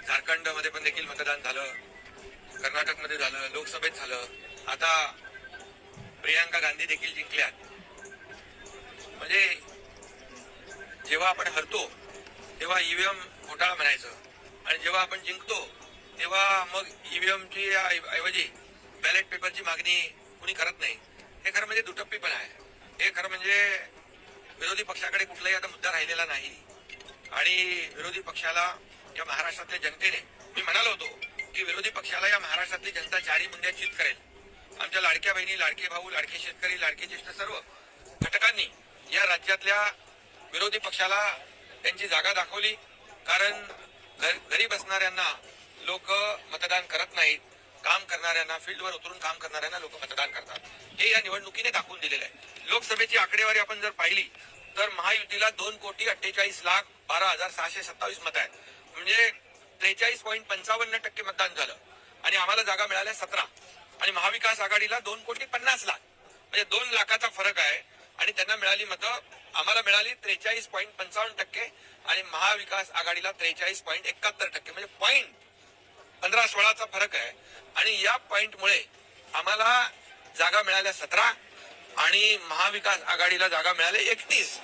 झारखंडमध्ये पण देखील मतदान झालं, कर्नाटकमध्ये झालं, लोकसभेत झालं, आता प्रियांका गांधी देखील जिंकल्यात. म्हणजे जेव्हा आपण हरतो तेव्हा ईव्हीएम घोटाळा म्हणायचं आणि जेव्हा आपण जिंकतो तेव्हा मग ईव्हीएमची ऐवजी बॅलेट पेपरची मागणी कुणी करत नाही. हे खरं म्हणजे दुटप्पीपणा आहे. हे खरं म्हणजे विरोधी पक्षाकडे कुठलाही आता मुद्दा राहिलेला नाही आणि विरोधी पक्षाला या महाराष्ट्रातल्या जनतेने, मी म्हणालो होतो की विरोधी पक्षाला या महाराष्ट्रातली जनता चारी मुंड्या चित करेल. आमच्या लाडक्या बहिणी, लाडके भाऊ, लाडके शेतकरी, लाडके ज्येष्ठ सर्व घटकांनी या राज्यातल्या विरोधी पक्षाला त्यांची जागा दाखवली. कारण घरी बसणाऱ्यांना लोक मतदान करत नाहीत, काम करणाऱ्यांना, फील्डवर उतरून काम करणाऱ्यांना लोक मतदान करतात. हे या निवडणुकीने दाखवून दिलेलं आहे. लोकसभेची आकडेवारी आपण जर पाहिली तर महायुतीला 2,48,12,627 मतं आहेत. म्हणजे 43.55% मतदान झालं आणि आम्हाला जागा मिळाल्या 17 आणि महाविकास आघाडीला 2,50,00,000 म्हणजे 2 लाखाचा फरक आहे आणि त्यांना मिळाली मतं, आम्हाला मिळाली 43.55% आणि महाविकास आघाडीला 43.71%, म्हणजे पॉईंट 15-16चा फरक आहे. आणि या पॉईंटमुळे आम्हाला जागा मिळाल्या 17 आणि महाविकास आघाडीला जागा मिळाल्या 31.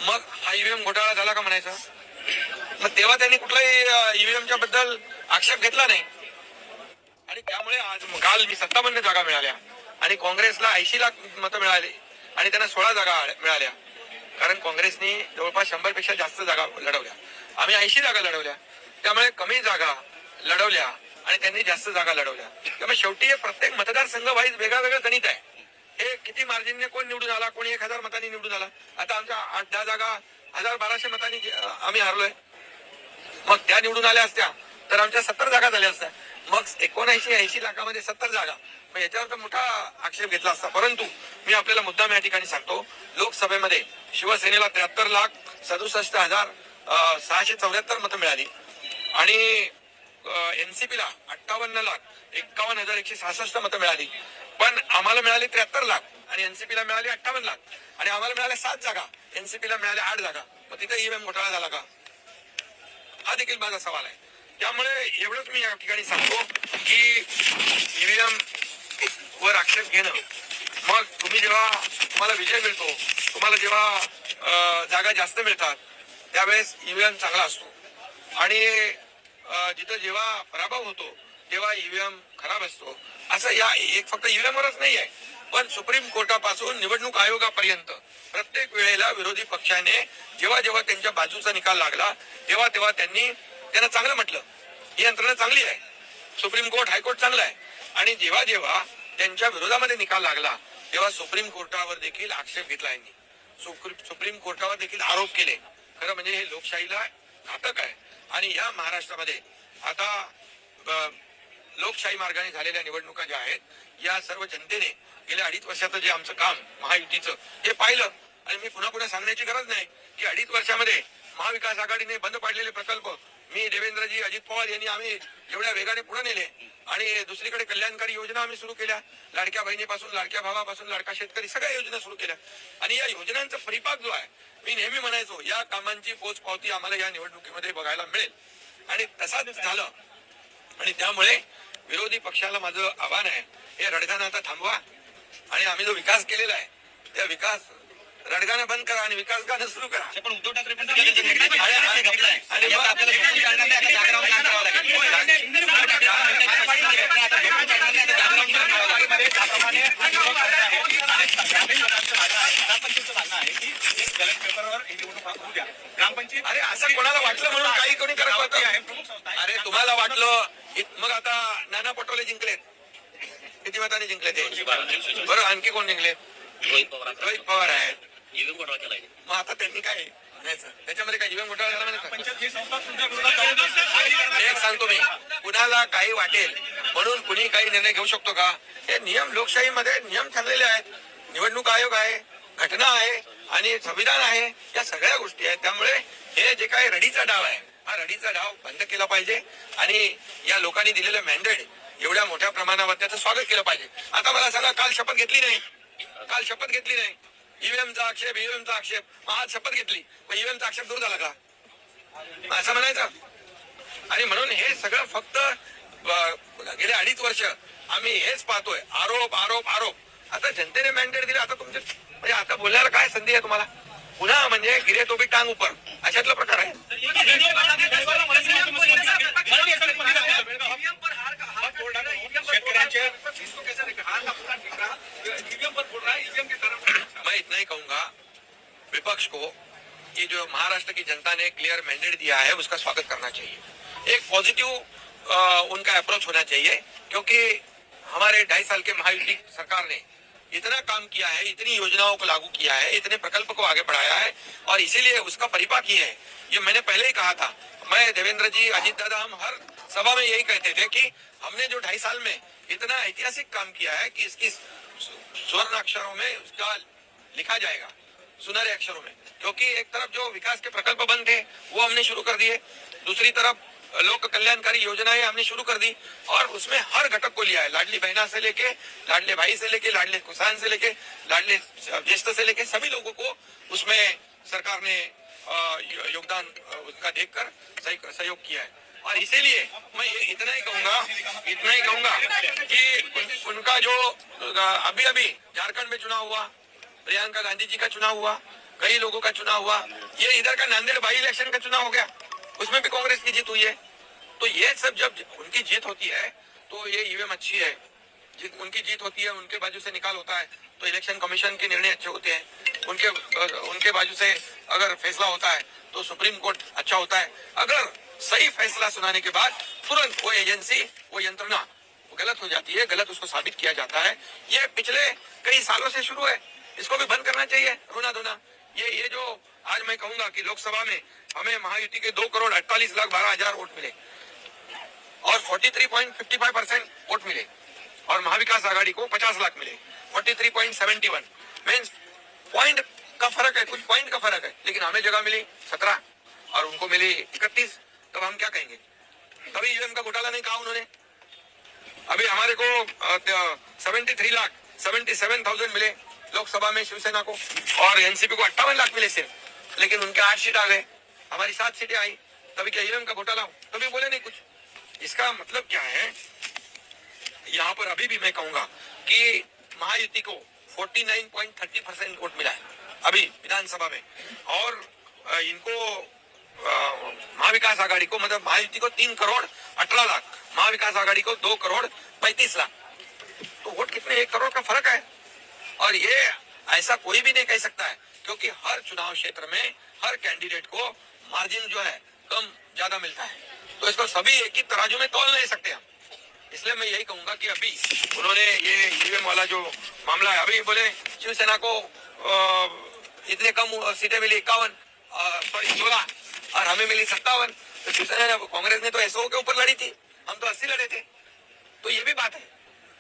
मग हा ईव्हीएम घोटाळा झाला का म्हणायचा? मग तेव्हा त्यांनी कुठलाही ईव्हीएमच्या बद्दल आक्षेप घेतला नाही आणि त्यामुळे आज काल मी 57 जागा मिळाल्या आणि काँग्रेसला 80 लाख मतं मिळाली आणि त्यांना 16 जागा मिळाल्या. कारण काँग्रेसने जवळपास 100 पेक्षा जास्त जागा लढवल्या, आम्ही 80 जागा लढवल्या. त्यामुळे कमी जागा लढवल्या आणि त्यांनी जास्त जागा लढवल्या. त्यामुळे शेवटी हे प्रत्येक मतदारसंघ वाईज वेगळं वेगळं गणित आहे. हे किती मार्जिनने कोण निवडून आला, कोणी 1000 मतांनी निवडून आला. आता आमच्या 8-10 जागा 1200 मतांनी आम्ही हारलोय. मग त्या निवडून आल्या असत्या तर आमच्या 70 जागा झाल्या असत्या. मग 79-80 लाखामध्ये 70 जागा, मग याच्यावर तर मोठा आक्षेप घेतला असता. परंतु मी आपल्याला मुद्दाम या ठिकाणी सांगतो, लोकसभेमध्ये शिवसेनेला 73,67,674 मतं मिळाली आणि एनसीपीला 58,51,166 मतं मिळाली. पण आम्हाला मिळाली 73 लाख आणि एनसीपीला मिळाली 58 लाख आणि आम्हाला मिळाल्या 7 जागा, एनसीपीला मिळाल्या 8 जागा. मग तिथे ईव्हीएम घोटाळा झाला का? हा देखील माझा सवाल आहे. त्यामुळे एवढंच मी या ठिकाणी सांगतो की ईव्हीएम वर आक्षेप घेणं, मग तुम्ही जेव्हा तुम्हाला विजय मिळतो, तुम्हाला जेव्हा जागा जास्त मिळतात त्यावेळेस ईव्हीएम चांगला असतो आणि जिथं जेव्हा पराभव होतो तेव्हा ईव्हीएम खराब असतो. असं या एक फक्त ईव्हीएमवरच नाही आहे, पण सुप्रीम कोर्टापासून निवडणूक आयोगापर्यंत प्रत्येक वेळेला विरोधी पक्षाने जेव्हा जेव्हा त्यांच्या बाजूचा निकाल लागला तेव्हा तेव्हा त्यांना चांगलं म्हटलं, ही यंत्रणा चांगली आहे, सुप्रीम कोर्ट, हायकोर्ट चांगलं आहे. आणि जेव्हा जेव्हा त्यांच्या विरोधामध्ये निकाल लागला तेव्हा सुप्रीम कोर्टावर देखील आक्षेप घेतला यांनी, सुप्रीम कोर्टावर देखील आरोप केले. खरं म्हणजे हे लोकशाहीला घातक आहे. आणि या महाराष्ट्रामध्ये आता लोकशाही मार्गाने झालेल्या निवडणुका ज्या आहेत, या सर्व जनतेने गेल्या 2.5 वर्षाचं जे आमचं काम महायुतीचं हे पाहिलं. आणि मी पुन्हा पुन्हा सांगण्याची गरज नाही की 2.5 वर्षामध्ये महाविकास आघाडीने बंद पाडलेले प्रकल्प मी, देवेंद्रजी, अजित पवार यांनी आम्ही एवढ्या वेगाने पुढे नेले आणि दुसरीकडे कल्याणकारी योजना आम्ही सुरू केल्या. लाडक्या बहिणीपासून, लाडक्या भावापासून, लाडका शेतकरी, सगळ्या योजना सुरू केल्या. आणि या योजनांचा परिपाक जो आहे, मी नेहमी म्हणायचो या कामांची पोचपावती आम्हाला या निवडणुकीमध्ये बघायला मिळेल आणि तसाच झालं. आणि त्यामुळे विरोधी पक्षाला माझं आव्हान आहे, हे रडगाणं आता थांबवा आणि आम्ही जो विकास केलेला आहे त्या विकास रडगाणं बंद करा आणि विकास गाणं सुरू करा. पण उद्धव ठाकरे अरे असं कोणाला वाटलं म्हणून काही कोणी करत होतं? अरे तुम्हाला वाटलं मग आता नाना पटोले जिंकलेत, किती मतांनी जिंकले ते? बरं, आणखी कोण जिंकले? रोहित पवार आहेत. मग आता त्यांनी काय म्हणायचं त्याच्यामध्ये? काय ईव्हीएम घोटाळा झाला म्हणायचं? एक सांगतो मी, कुणाला काही वाटेल म्हणून कुणी काही निर्णय घेऊ शकतो का? हे नियम, लोकशाहीमध्ये नियम ठरलेले आहेत. निवडणूक आयोग आहे, घटना आहे आणि संविधान आहे, या सगळ्या गोष्टी आहेत. त्यामुळे हे जे काही रडीचा डाव आहे, हा रडीचा डाव बंद केला पाहिजे आणि या लोकांनी दिलेलं मॅन्डेट एवढ्या मोठ्या प्रमाणावर त्याचं स्वागत केलं पाहिजे. आता मला सांगा, काल शपथ घेतली नाही, ईव्हीएमचा आक्षेप, आज शपथ घेतली, मग ईव्हीएमचा आक्षेप दूर झाला का? असं म्हणायचं? आणि म्हणून हे सगळं फक्त गेले 2.5 वर्ष आम्ही हेच पाहतोय, आरोप आरोप आरोप. आता जनतेने मॅन्डेट दिले, आता तुमचे म्हणजे आता बोलण्याला काय संधी आहे तुम्हाला? पुन्हा म्हणजे गिरे तो भी टांग ऊपर अशातला प्रकार आहे. मैं इतना ही कहूंगा विपक्ष को, ये जो महाराष्ट्र की जनता ने क्लियर मैंडेट दिया है उसका स्वागत करना चाहिए. एक पॉजिटिव उनका अप्रोच होना चाहिए, क्योंकि हमारे 2.5 साल के महायुति सरकार ने इतना काम किया है, इतनी योजनाओं को लागू किया है, इतने प्रकल्प को आगे बढ़ाया है और इसीलिए उसका परिपाक ही है. ये मैंने पहले ही कहा था. मैं, देवेंद्र जी, अजीत दादा, हम हर सभा में यही कहते थे कि हमने जो 2.5 साल में इतना ऐतिहासिक काम किया है कि इसकी स्वर्ण अक्षरों में उसका लिखा जाएगा, सुनहरे अक्षरों में. क्योंकि एक तरफ जो विकास के प्रकल्प बंद थे वो हमने शुरू कर दिए, दूसरी तरफ लोक कल्याणकारी योजनाएं हमने शुरू कर दी और उसमें हर घटक को लिया है. लाडली बहना से लेके, लाडले भाई से लेके, लाडले किसान से लेके, लाडले ज्येष्ठ से लेके सभी लोगों को उसमें सरकार ने योगदान उनका देखकर सहयोग किया है. और इसीलिए मैं इतना ही कहूंगा कि उनका जो अभी अभी झारखंड में चुनाव हुआ, प्रियंका गांधी जी का चुनाव हुआ, कई लोगों का चुनाव हुआ, ये इधर का नांदेड़ बाई इलेक्शन का चुनाव हो गया, उसमें भी कांग्रेस की जीत हुई है. तो ये सब जब उनकी जीत होती है तो ये ईवीएम अच्छी है. उनकी जीत होती है, उनके बाजू से निकाल होता है तो इलेक्शन कमीशन के निर्णय अच्छे होते हैं. उनके बाजू से अगर फैसला होता है तो सुप्रीम कोर्ट अच्छा होता है. अगर सही फैसला सुनाने के बाद तुरंत वो एजेंसी, वो यंत्रणा गलत हो जाती है, गलत उसको साबित किया जाता है. ये पिछले कई सालों से शुरू है, इसको भी बंद करना चाहिए, रोना धोना. ये जो आज मैं कहूंगा कि लोकसभा में हमें महायुति के 2,48,12,000 वोट मिले और 43.55% वोट मिले और महाविकास आघाड़ी को 50 लाख मिले, 43.71. मीन्स पॉइंट का फर्क है, कुछ पॉइंट का फर्क है, लेकिन हमें जगह मिली 17 और उनको मिली 31. तब हम क्या कहेंगे? कभी ईवीएम का घोटाला नहीं कहा उन्होंने. अभी हमारे को 77,000 मिले लोकसभा में शिवसेना को और एनसीपी को 58 लाख मिले सिर्फ, लेकिन उनके 8 सीट आ गए, हमारी 7 सीटें आई. तभी क्या ईवीएम का घोटाला हो? तभी बोले नहीं कुछ. इसका मतलब क्या है? यहाँ पर अभी भी मैं कहूंगा कि महायुति को 49.30% वोट मिला है अभी विधानसभा में और इनको महाविकास आघाड़ी को, मतलब महायुति को 3,18,00,000, महाविकास आघाड़ी को 2,35,00,000. तो वोट कितने, 1 करोड़ का फर्क है. और ये ऐसा कोई भी नहीं कह सकता है, क्योंकि हर चुनाव क्षेत्र में हर कैंडिडेट को मार्जिन जो है कम ज्यादा मिलता है. तो इसको सभी एक ही तराजू में तौल नहीं सकते हम. इसलिए मैं यही कहूंगा कि अभी उन्होंने ये ईवीएम वाला जो मामला है, अभी बोले शिवसेना को इतने कम सीटें मिली 16 और हमें मिली 57. तो शिवसेना, कांग्रेस ने तो एसओ के ऊपर लड़ी थी, हम तो 80 लड़े थे. तो ये भी बात है.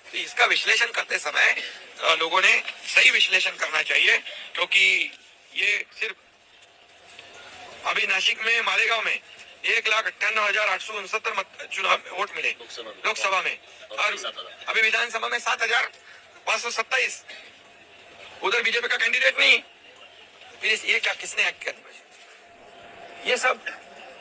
तो इसका विश्लेषण करते समय लोगों ने सही विश्लेषण करना चाहिए, क्योंकि ये सिर्फ अभी नासिक में, मालेगांव में 1,58,869 चुनाव वोट मिले लोकसभा में और अभी विधानसभा में 7,527. उधर बीजेपी का कैंडिडेट नहीं. ये क्या, किसने एक्ट किया? ये सब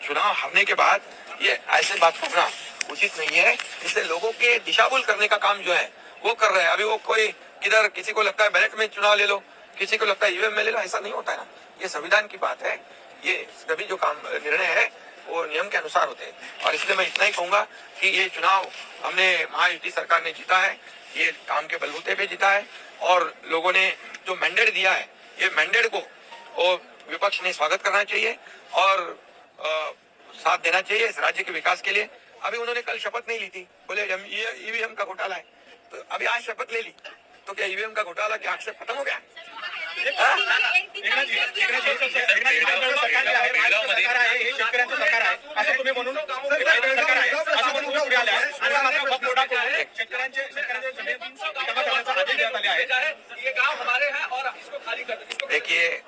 चुनाव हारने के बाद ये ऐसे बात करना उचित नहीं है. इसलिए लोगों के दिशाभूल करने का काम जो है वो कर रहे हैं. अभी वो कोई किधर, किसी को लगता है बैलेट में चुनाव ले लो, किसी को लगता है ईवीएम में ले लो. ऐसा नहीं होता है ना. ये संविधान की बात है. ये सभी जो काम निर्णय है वो नियम के अनुसार होते हैं. और इसलिए मैं इतना ही कहूंगा कि ये चुनाव हमने, महायुति सरकार ने जीता है, ये काम के बलबूते पे जीता है और लोगों ने जो मैंडेट दिया है, ये मैंडेट को वो विपक्ष ने स्वागत करना चाहिए और साथ देना चाहिए इस राज्य के विकास के लिए. अभी उन्होंने कल शपथ नहीं ली थी, बोले ये ईवीएम का घोटाला है, तो अभी आज शपथ ले ली. तो क्या ईवीएम का घोटाला क्या आक्षेप खत्म हो गया? देखिए,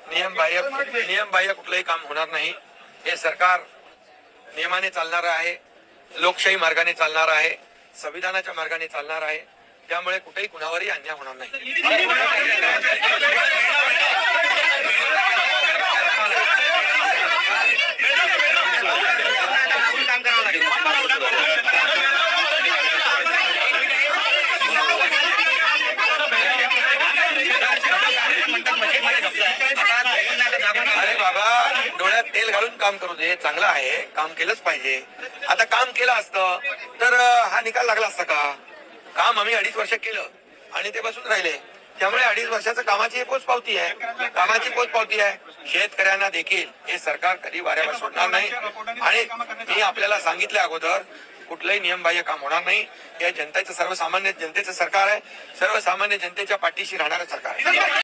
नियम बाह्य कुठलंही काम होणार नाही. हे सरकार नियमाने चालणार आहे, लोकशाही मार्गाने चालणार आहे, संविधानाच्या मार्गाने चालणार आहे. त्यामुळे कुठेही कुणावरही अन्याय होणार नाही. बाबा डोळ्यात तेल घालून काम करू दे, चांगलं आहे, काम केलंच पाहिजे. आता काम केलं असतं तर हा निकाल लागला असता का? काम आम्ही 2.5 वर्ष केलं आणि ते बसून राहिले. त्यामुळे 2.5 वर्षाचं कामाची पोचपावती आहे, कामाची पोचपावती आहे. शेतकऱ्यांना देखील हे सरकार कधी वाऱ्यावर सोडणार नाही. आणि मी आपल्याला सांगितलं अगोदर, कुठलंही नियमबाह्य काम होणार नाही. या जनतेचं, सर्वसामान्य जनतेचं सरकार आहे, सर्वसामान्य जनतेच्या पाठीशी राहणारं सरकार आहे.